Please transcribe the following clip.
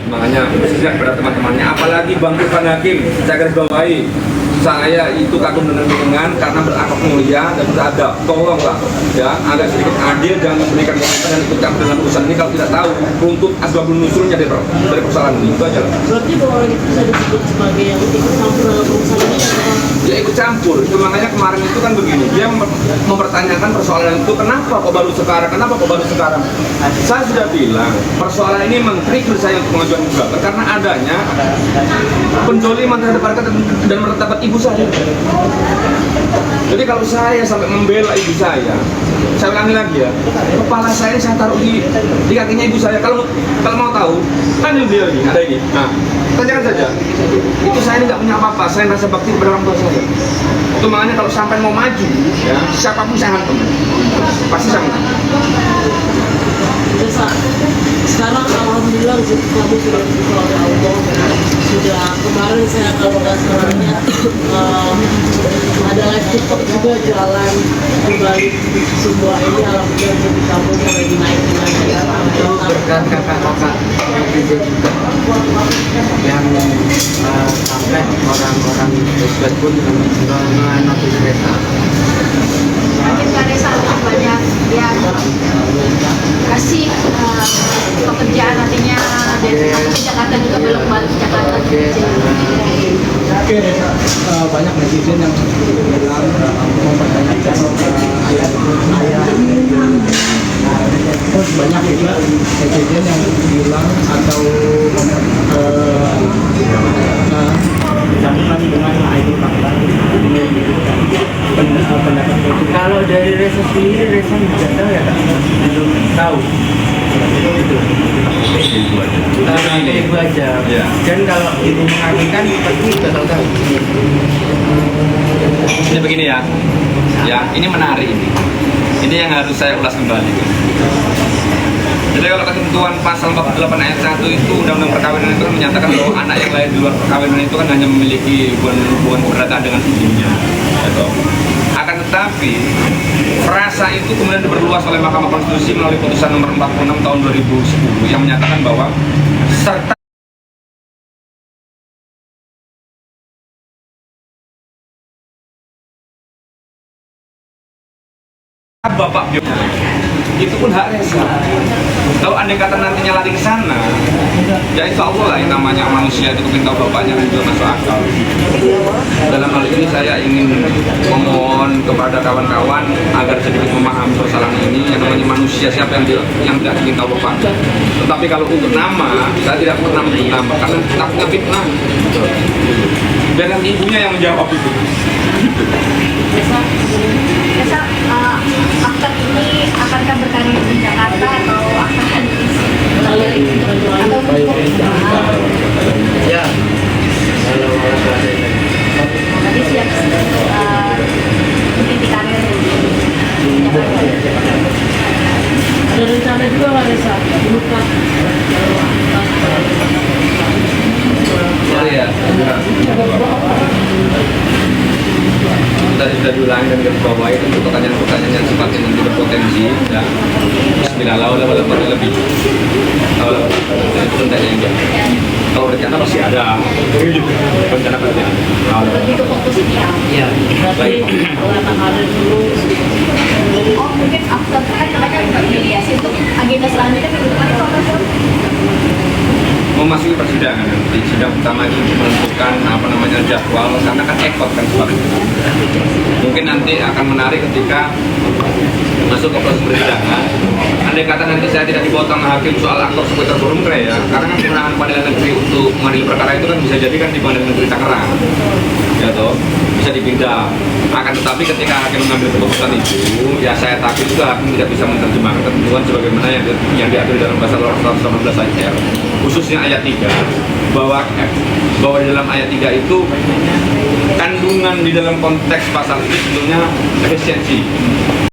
Makanya sejak kepada teman-temannya, apalagi Bang Irfan Hakim, saya garis bawahi, saya itu kagum dengan karena berakhlak mulia dan beradab. Tolonglah ya, agak sedikit adil, jangan memberikan komentar dan ikut campur dalam urusan ini kalau tidak tahu untuk asbabun nusulnya dari persoalan ini. Itu aja. Berarti bahwa orang itu bisa disebut sebagai yang ikut campur dalam urusan ini atau Dia ikut campur. Itu makanya kemarin itu kan begini, dia mempertanyakan persoalan itu kenapa kok baru sekarang. Saya sudah bilang persoalan ini men-trigger saya untuk mengajukan gugatan karena adanya penjoliman terhadap harkat dan martabat ibu saya. Jadi kalau saya sampai membela ibu saya ulangi lagi ya, kepala saya saya taruh di kakinya ibu saya. Kalau mau tahu, kan ini dia ini, ada ini. Nah, tanyakan saja. Itu saya ini nggak punya apa-apa, saya rasa bakti kepada orang tua saya. Itu makanya kalau sampai mau maju, ya siapapun saya hantam, pasti saya hantam. desa? Sekarang alhamdulillah rezeki kamu sudah dibuka oleh Allah. Sudah kemarin saya kalau nggak salahnya ada live TikTok juga jalan kembali sebuah ini, alhamdulillah rezeki kamu mulai dinaikin lagi ya. Itu berkat kakak-kakak netizen juga yang sampai orang-orang Facebook pun menotis Reza. Mungkin Kak Reza lebih banyak yang kasih pekerjaan, artinya dari kamu ke Jakarta juga belum balik ke Jakarta. Oke, banyak netizen yang bilang mempertanyakan ayat. Terus banyak juga netizen yang bilang atau disambungkan dengan ayat fakta pendapat itu. Kalau dari Reza sendiri, Reza tidak tahu ya kak? Belum tahu. Ibu aja. Ya. Dan kalau ibu mengaminkan, pasti bakal tahu. Ini begini ya, ini menarik ini. Ini yang harus saya ulas kembali. Jadi kalau ketentuan pasal 48 ayat 1 itu Undang-Undang Perkawinan itu kan menyatakan bahwa anak yang lahir di luar perkawinan itu kan hanya memiliki hubungan perdata dengan ibunya. Gitu. Akan tetapi frasa itu kemudian diperluas oleh Mahkamah Konstitusi melalui putusan nomor 46 tahun 2010 yang menyatakan bahwa serta bapak bio itu pun hak Reza. Kalau andai kata nantinya lari ke sana, ya insya Allah lah yang namanya manusia itu kepingin tahu bapaknya kan juga masuk akal. Dalam hal ini saya ingin memohon kepada kawan-kawan agar sedikit memahami persoalan ini. Yang namanya manusia, siapa yang tidak ingin tahu bapaknya. Tetapi kalau untuk nama, saya tidak pernah menyebut nama karena takutnya fitnah. Dan nanti ibunya yang menjawab itu. Reza, aktor ini akankah berkarir di Jakarta atau akan Ya. Kalau tadi siap mungkin di karir di Jakarta? Ada rencana juga nggak Reza? Bukan. Sorry ya. Tadi sudah diulangi dan garis bawahi itu pertanyaan-pertanyaan yang sifatnya nanti berpotensi ya. Bismillahirrahmanirrahim lebih. Kalau itu tentangnya enggak. Kalau rencana pasti ada. Rencana pasti ada. Begitu fokusnya. ya. Berarti akan ada dulu. Oh mungkin after kan mereka mediasi untuk agenda selanjutnya minggu depan itu apa sih? Memasuki persidangan nanti sidang utama itu untuk menentukan jadwal karena kan ekot kan sebabnya. Mungkin nanti akan menarik ketika masuk ke proses persidangan. Andai kata nanti saya tidak dipotong hakim soal aktor seputar forum ya, karena kan kewenangan pengadilan negeri untuk mengadili perkara itu kan bisa jadi kan di pengadilan negeri Tangerang, ya toh bisa dipindah. Akan tetapi ketika hakim mengambil keputusan itu, ya saya takut juga hakim tidak bisa menerjemahkan ketentuan sebagaimana yang diatur dalam pasal 118 ayat R, khususnya ayat 3, bahwa di dalam ayat 3 itu kandungan di dalam konteks pasal itu sebetulnya efisiensi.